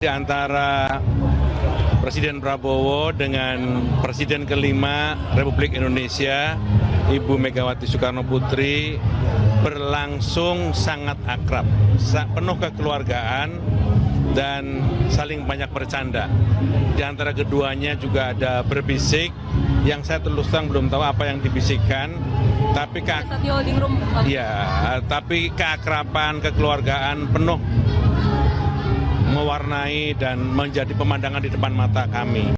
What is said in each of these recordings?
Di antara Presiden Prabowo dengan Presiden kelima Republik Indonesia, Ibu Megawati Soekarno Putri, berlangsung sangat akrab, penuh kekeluargaan dan saling banyak bercanda. Di antara keduanya juga ada berbisik, yang saya terus terang belum tahu apa yang dibisikkan, tapi tapi keakraban, kekeluargaan penuh mewarnai dan menjadi pemandangan di depan mata kami.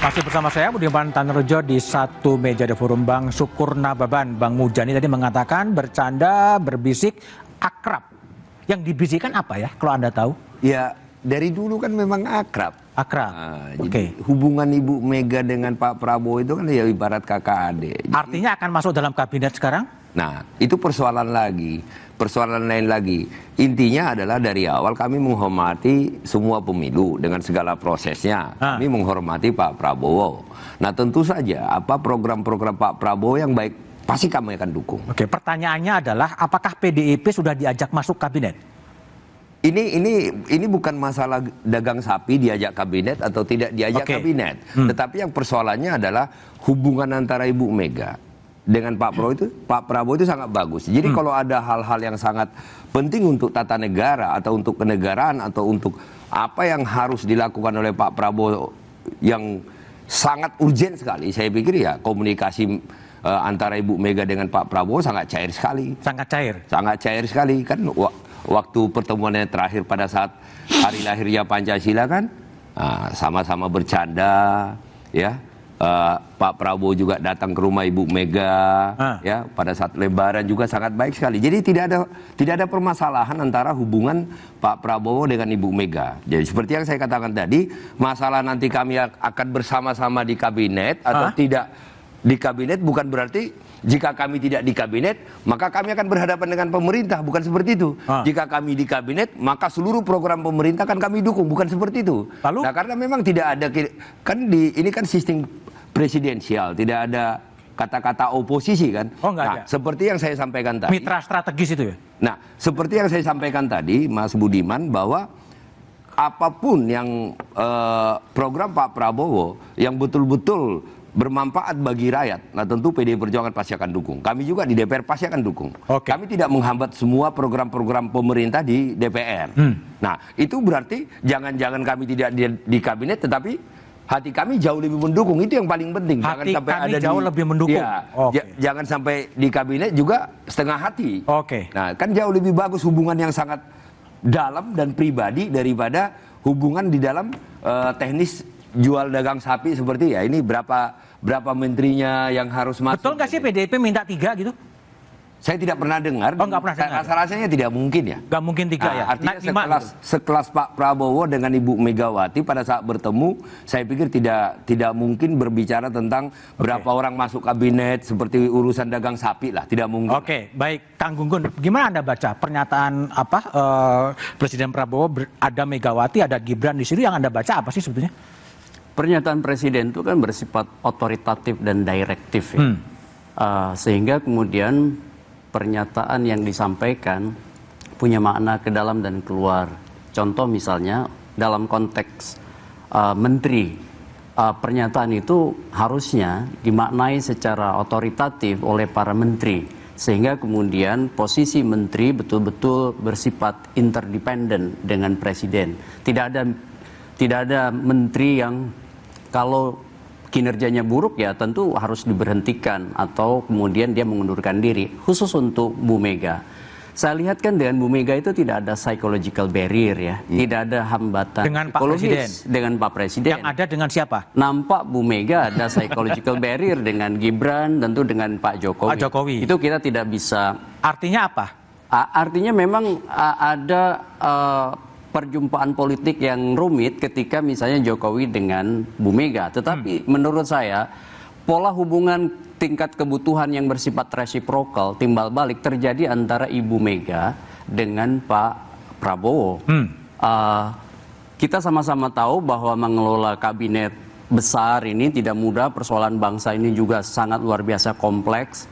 Masih bersama saya Budiman Tanrejo di satu meja di forum Bang Sukur Nababan. Bang Mujani tadi mengatakan bercanda, berbisik, akrab. Yang dibisikkan apa ya kalau Anda tahu? Ya dari dulu kan memang akrab. Akrab. Jadi hubungan Ibu Mega dengan Pak Prabowo itu kan ya ibarat kakak adik. Artinya akan masuk dalam kabinet sekarang? Nah, itu persoalan lain lagi. Intinya adalah dari awal kami menghormati semua pemilu dengan segala prosesnya. Kami menghormati Pak Prabowo. Nah, tentu saja apa program-program Pak Prabowo yang baik pasti kami akan dukung. Oke, pertanyaannya adalah apakah PDIP sudah diajak masuk kabinet? Ini bukan masalah dagang sapi diajak kabinet atau tidak diajak kabinet. Tetapi yang persoalannya adalah hubungan antara Ibu Mega dengan Pak Prabowo itu sangat bagus. Jadi kalau ada hal-hal yang sangat penting untuk tata negara atau untuk kenegaraan atau untuk apa yang harus dilakukan oleh Pak Prabowo yang sangat urgent sekali, saya pikir ya komunikasi antara Ibu Mega dengan Pak Prabowo sangat cair sekali. Sangat cair? Sangat cair sekali. Kan waktu pertemuannya terakhir pada saat hari lahirnya Pancasila kan sama-sama bercanda, ya. Pak Prabowo juga datang ke rumah Ibu Mega, ya pada saat Lebaran juga sangat baik sekali. Jadi tidak ada permasalahan antara hubungan Pak Prabowo dengan Ibu Mega. Jadi seperti yang saya katakan tadi, masalah nanti kami akan bersama-sama di kabinet atau tidak di kabinet bukan berarti jika kami tidak di kabinet maka kami akan berhadapan dengan pemerintah, bukan seperti itu. Jika kami di kabinet maka seluruh program pemerintah kan kami dukung, bukan seperti itu. Lalu? Nah, karena memang tidak ada ini kan sistem presidensial, tidak ada kata-kata oposisi kan. Ada. Seperti yang saya sampaikan tadi. Mitra strategis itu ya? Nah, seperti yang saya sampaikan tadi, Mas Budiman, bahwa apapun yang program Pak Prabowo yang betul-betul bermanfaat bagi rakyat, nah tentu PDI Perjuangan pasti akan dukung. Kami juga di DPR pasti akan dukung. Kami tidak menghambat semua program-program pemerintah di DPR. Nah, itu berarti jangan-jangan kami tidak di kabinet, tetapi hati kami jauh lebih mendukung. Itu yang paling penting. Hati jangan sampai kami ada jauh lebih mendukung. Ya, jangan sampai di kabinet juga setengah hati. Nah, kan jauh lebih bagus hubungan yang sangat dalam dan pribadi daripada hubungan di dalam teknis jual dagang sapi seperti ya ini berapa menterinya yang harus masuk. Betul nggak sih PDIP minta 3 gitu? Saya tidak pernah dengar. Nggak pernah dengar. Rasa-rasanya tidak mungkin ya. Nggak mungkin 3 ya. Artinya sekelas Pak Prabowo dengan Ibu Megawati pada saat bertemu, saya pikir tidak mungkin berbicara tentang berapa orang masuk kabinet seperti urusan dagang sapi lah, tidak mungkin. Baik, Kang Gunggun, gimana Anda baca pernyataan Presiden Prabowo ada Megawati, ada Gibran di situ, yang Anda baca apa sih sebetulnya? Pernyataan Presiden itu kan bersifat otoritatif dan direktif ya. Sehingga kemudian pernyataan yang disampaikan punya makna ke dalam dan keluar. Contoh misalnya dalam konteks menteri, pernyataan itu harusnya dimaknai secara otoritatif oleh para menteri. Sehingga kemudian posisi menteri betul-betul bersifat interdependen dengan presiden. Tidak ada menteri yang kalau kinerjanya buruk ya tentu harus diberhentikan atau kemudian dia mengundurkan diri. Khusus untuk Bu Mega, saya lihat kan dengan Bu Mega itu tidak ada psychological barrier ya, tidak ada hambatan dengan Pak Presiden. Dengan Pak Presiden. Yang ada dengan siapa? Nampak Bu Mega ada psychological barrier dengan Gibran, tentu dengan Pak Jokowi. Pak Jokowi. Itu kita tidak bisa. Artinya apa? Artinya memang ada perjumpaan politik yang rumit ketika misalnya Jokowi dengan Bu Mega. Tetapi menurut saya pola hubungan tingkat kebutuhan yang bersifat resiprokal, timbal balik terjadi antara Ibu Mega dengan Pak Prabowo. Kita sama-sama tahu bahwa mengelola kabinet besar ini tidak mudah, persoalan bangsa ini juga sangat luar biasa kompleks,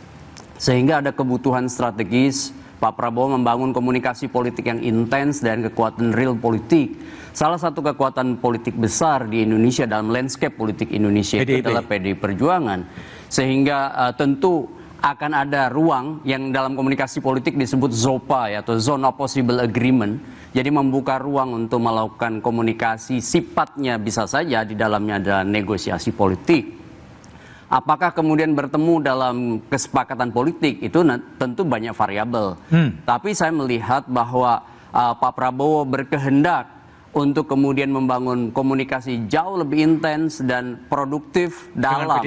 sehingga ada kebutuhan strategis Pak Prabowo membangun komunikasi politik yang intens dan kekuatan real politik. Salah satu kekuatan politik besar di Indonesia dalam landscape politik Indonesia itu adalah PDI Perjuangan. Sehingga tentu akan ada ruang yang dalam komunikasi politik disebut ZOPA, atau Zone of Possible Agreement. Jadi membuka ruang untuk melakukan komunikasi, sifatnya bisa saja di dalamnya ada negosiasi politik. Apakah kemudian bertemu dalam kesepakatan politik, itu tentu banyak variabel. Tapi saya melihat bahwa Pak Prabowo berkehendak untuk kemudian membangun komunikasi jauh lebih intens dan produktif dalam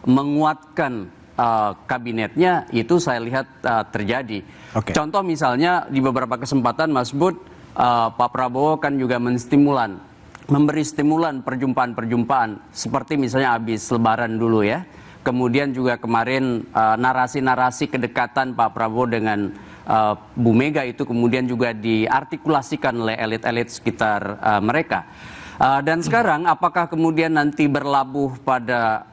menguatkan kabinetnya, itu saya lihat terjadi. Contoh misalnya di beberapa kesempatan Mas Bud, Pak Prabowo kan juga memberi stimulan perjumpaan-perjumpaan, seperti misalnya habis Lebaran dulu ya. Kemudian juga kemarin narasi-narasi kedekatan Pak Prabowo dengan Bu Mega itu kemudian juga diartikulasikan oleh elit-elit sekitar mereka. Dan sekarang apakah kemudian nanti berlabuh pada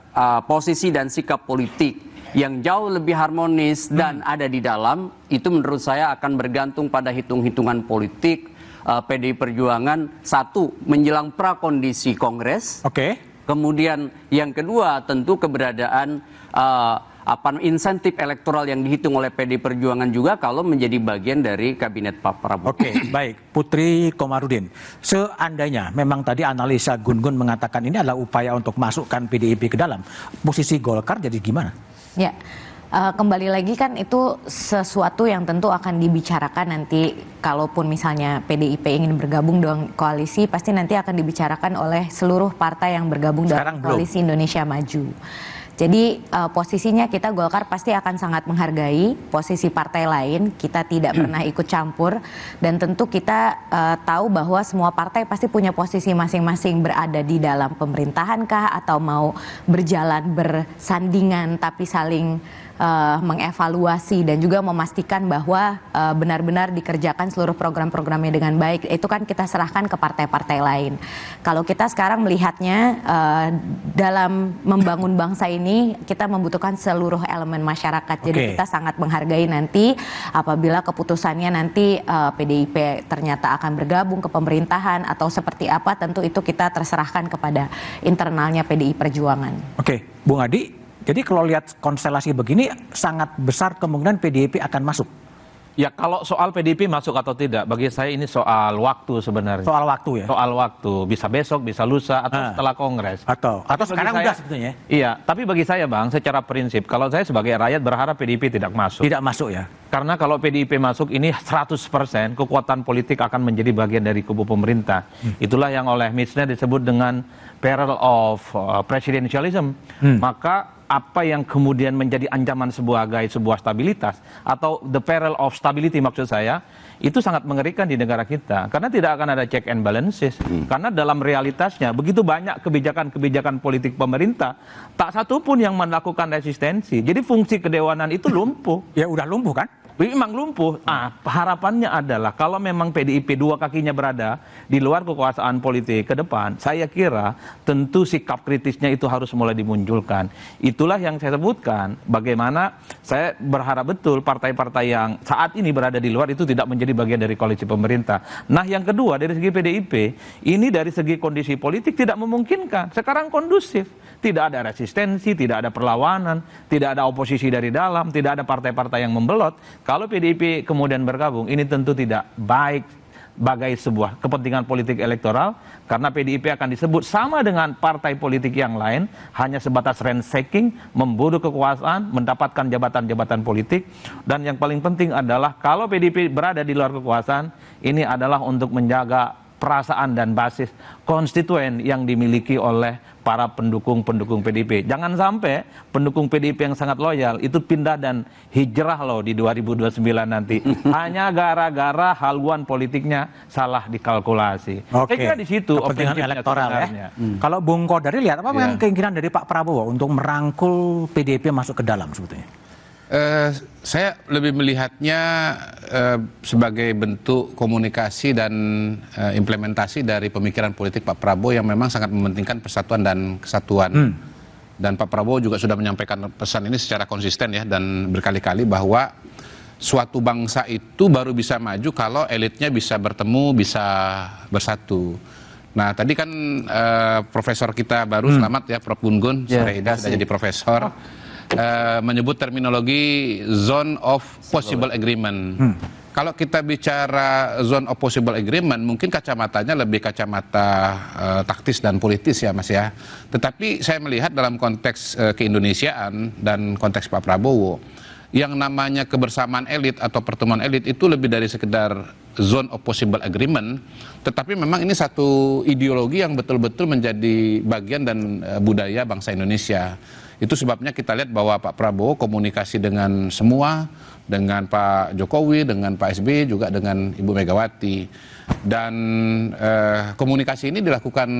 posisi dan sikap politik yang jauh lebih harmonis dan ada di dalam, itu menurut saya akan bergantung pada hitung-hitungan politik PDI Perjuangan, satu menjelang prakondisi Kongres, kemudian yang kedua tentu keberadaan insentif elektoral yang dihitung oleh PDI Perjuangan juga kalau menjadi bagian dari kabinet Pak Prabowo. Baik, Putri Komarudin, seandainya memang tadi analisa Gun-Gun mengatakan ini adalah upaya untuk masukkan PDIP ke dalam, posisi Golkar jadi gimana? Ya, kembali lagi kan itu sesuatu yang tentu akan dibicarakan nanti, kalaupun misalnya PDIP ingin bergabung dengan koalisi, pasti nanti akan dibicarakan oleh seluruh partai yang bergabung dalam koalisi Indonesia Maju. Jadi posisinya kita Golkar pasti akan sangat menghargai posisi partai lain, kita tidak pernah ikut campur, dan tentu kita tahu bahwa semua partai pasti punya posisi masing-masing, berada di dalam pemerintahan kah atau mau berjalan bersandingan tapi saling mengevaluasi dan juga memastikan bahwa benar-benar dikerjakan seluruh program-programnya dengan baik. Itu kan kita serahkan ke partai-partai lain. Kalau kita sekarang melihatnya dalam membangun bangsa ini, kita membutuhkan seluruh elemen masyarakat. Jadi kita sangat menghargai nanti apabila keputusannya nanti PDIP ternyata akan bergabung ke pemerintahan atau seperti apa, tentu itu kita terserahkan kepada internalnya PDI Perjuangan. Bung Adi, jadi kalau lihat konstelasi begini, sangat besar kemungkinan PDIP akan masuk. Ya, kalau soal PDIP masuk atau tidak, bagi saya ini soal waktu sebenarnya. Soal waktu ya? Soal waktu, bisa besok, bisa lusa, atau setelah Kongres. Atau sekarang udah sebetulnya. Iya, tapi bagi saya Bang, secara prinsip, kalau saya sebagai rakyat berharap PDIP tidak masuk. Tidak masuk ya? Karena kalau PDIP masuk, ini 100% kekuatan politik akan menjadi bagian dari kubu pemerintah. Itulah yang oleh Misner disebut dengan peril of presidentialism. Maka apa yang kemudian menjadi ancaman sebagai sebuah stabilitas atau the peril of stability maksud saya, itu sangat mengerikan di negara kita karena tidak akan ada check and balances. Karena dalam realitasnya begitu banyak kebijakan-kebijakan politik pemerintah, tak satu pun yang melakukan resistensi. Jadi fungsi kedewanan itu lumpuh. Ya udah lumpuh kan? Memang lumpuh. Harapannya adalah kalau memang PDIP dua kakinya berada di luar kekuasaan politik ke depan, saya kira tentu sikap kritisnya itu harus mulai dimunculkan. Itulah yang saya sebutkan, bagaimana saya berharap betul partai-partai yang saat ini berada di luar itu tidak menjadi bagian dari koalisi pemerintah. Nah, yang kedua dari segi PDIP, ini dari segi kondisi politik tidak memungkinkan. Sekarang kondusif, tidak ada resistensi, tidak ada perlawanan, tidak ada oposisi dari dalam, tidak ada partai-partai yang membelot. Kalau PDIP kemudian bergabung, ini tentu tidak baik bagai sebuah kepentingan politik elektoral, karena PDIP akan disebut sama dengan partai politik yang lain, hanya sebatas ransaking, memburu kekuasaan, mendapatkan jabatan-jabatan politik, dan yang paling penting adalah kalau PDIP berada di luar kekuasaan, ini adalah untuk menjaga perasaan dan basis konstituen yang dimiliki oleh para pendukung-pendukung PDIP. Jangan sampai pendukung PDIP yang sangat loyal itu pindah dan hijrah loh di 2029 nanti. Hanya gara-gara haluan politiknya salah dikalkulasi. Saya kira di situ kepentingan elektoral ya. Kalau Bung Kodari lihat apa yang keinginan dari Pak Prabowo untuk merangkul PDIP masuk ke dalam sebetulnya? Saya lebih melihatnya sebagai bentuk komunikasi dan implementasi dari pemikiran politik Pak Prabowo yang memang sangat mementingkan persatuan dan kesatuan. Dan Pak Prabowo juga sudah menyampaikan pesan ini secara konsisten ya, dan berkali-kali bahwa suatu bangsa itu baru bisa maju kalau elitnya bisa bertemu, bisa bersatu. Nah, tadi kan profesor kita baru, selamat ya Prof. Gun-Gun, sore ini sudah jadi profesor, menyebut terminologi zone of possible agreement. Kalau kita bicara zone of possible agreement, mungkin kacamatanya lebih kacamata taktis dan politis ya Mas ya. Tetapi saya melihat dalam konteks keindonesiaan dan konteks Pak Prabowo, yang namanya kebersamaan elit atau pertemuan elit itu lebih dari sekedar zone of possible agreement, tetapi memang ini satu ideologi yang betul-betul menjadi bagian dan budaya bangsa Indonesia. Itu sebabnya kita lihat bahwa Pak Prabowo komunikasi dengan semua, dengan Pak Jokowi, dengan Pak SBY, juga dengan Ibu Megawati. Dan komunikasi ini dilakukan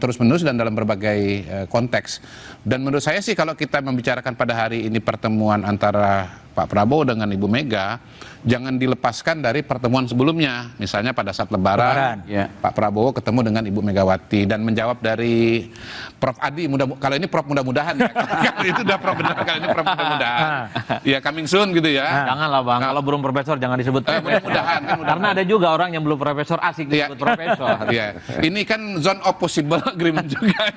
terus-menerus dan dalam berbagai konteks. Dan menurut saya sih kalau kita membicarakan pada hari ini pertemuan antara Pak Prabowo dengan Ibu Mega, jangan dilepaskan dari pertemuan sebelumnya. Misalnya pada saat Lebaran. Ya. Pak Prabowo ketemu dengan Ibu Megawati dan menjawab dari Prof Adi, kalau ini Prof mudah-mudahan ya. Kalau itu udah Prof benar, kalau ini Prof mudah-mudahan. Ya coming soon gitu ya. Janganlah Bang, kalau belum profesor jangan disebut mudah-mudahan. Karena ada juga orang yang belum profesor asik disebut profesor. Ya. Ini kan zone of possible agreement juga.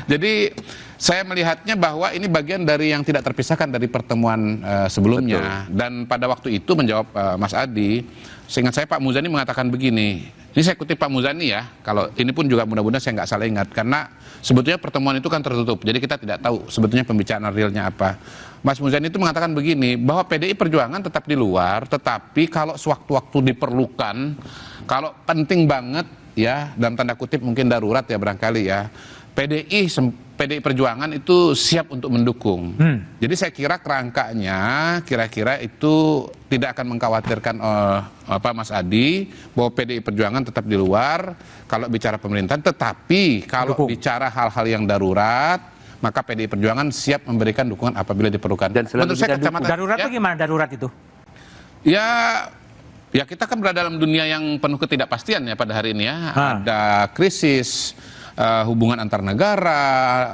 Jadi saya melihatnya bahwa ini bagian dari yang tidak terpisahkan dari pertemuan sebelumnya. Betul. Dan pada waktu itu menjawab Mas Adi, seingat saya Pak Muzani mengatakan begini. Ini saya kutip Pak Muzani ya, kalau ini pun juga mudah-mudahan saya nggak salah ingat, karena sebetulnya pertemuan itu kan tertutup, jadi kita tidak tahu sebetulnya pembicaraan realnya apa. Mas Muzani itu mengatakan begini, bahwa PDI Perjuangan tetap di luar, tetapi kalau sewaktu-waktu diperlukan, kalau penting banget ya, dalam tanda kutip mungkin darurat ya barangkali ya, PDI Perjuangan itu siap untuk mendukung. Jadi saya kira kerangkanya kira-kira itu tidak akan mengkhawatirkan Mas Adi bahwa PDI Perjuangan tetap di luar kalau bicara pemerintahan, tetapi kalau bicara hal-hal yang darurat maka PDI Perjuangan siap memberikan dukungan apabila diperlukan. Dan menurut saya kacamata Darurat itu gimana darurat itu? Ya kita kan berada dalam dunia yang penuh ketidakpastian ya pada hari ini ya. Ada krisis hubungan antar negara,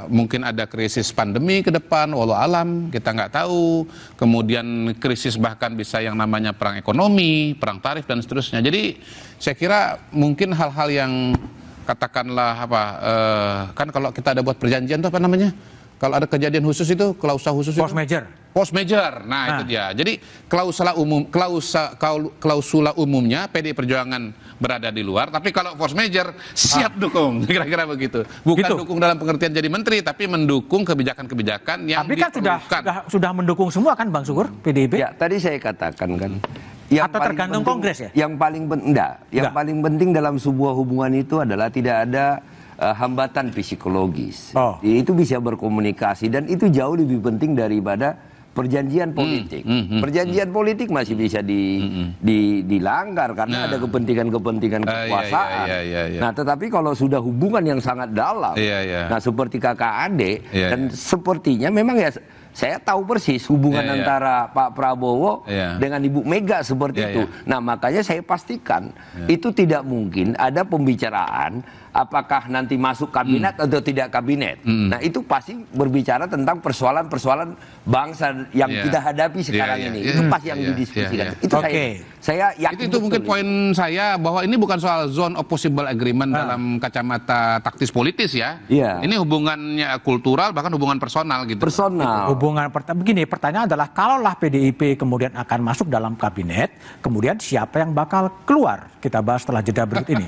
mungkin ada krisis pandemi ke depan, walau alam, kita nggak tahu. Kemudian krisis bahkan bisa yang namanya perang ekonomi, perang tarif dan seterusnya. Jadi saya kira mungkin hal-hal yang katakanlah kan kalau kita ada buat perjanjian itu apa namanya? Kalau ada kejadian khusus itu, klausa khusus itu? Force major. Nah, itu dia. Jadi klausula umumnya PDI Perjuangan berada di luar, tapi kalau force major siap dukung, kira-kira begitu. Bukan gitu. Dukung dalam pengertian jadi menteri, tapi mendukung kebijakan-kebijakan yang diperlukan. Tapi kan sudah mendukung semua kan Bang Sukur, PDIP? Ya, tadi saya katakan kan. Atau tergantung penting, Kongres ya? Yang paling penting dalam sebuah hubungan itu adalah tidak ada hambatan psikologis. Itu bisa berkomunikasi dan itu jauh lebih penting daripada perjanjian politik. Perjanjian politik masih bisa dilanggar karena ada kepentingan-kepentingan kekuasaan. Nah, tetapi kalau sudah hubungan yang sangat dalam, nah seperti kakak adik, dan sepertinya memang ya saya tahu persis hubungan antara Pak Prabowo dengan Ibu Mega seperti itu. Nah, makanya saya pastikan itu tidak mungkin ada pembicaraan apakah nanti masuk kabinet atau tidak kabinet. Nah, itu pasti berbicara tentang persoalan-persoalan bangsa yang kita hadapi sekarang ini. Itu pasti yang didiskusikan. Itu saya yakin. Itu mungkin poin saya bahwa ini bukan soal zone of possible agreement dalam kacamata taktis politis ya. Ini hubungannya kultural bahkan hubungan personal gitu. Begini, pertanyaan adalah kalaulah PDIP kemudian akan masuk dalam kabinet, kemudian siapa yang bakal keluar? Kita bahas setelah jeda berikut ini.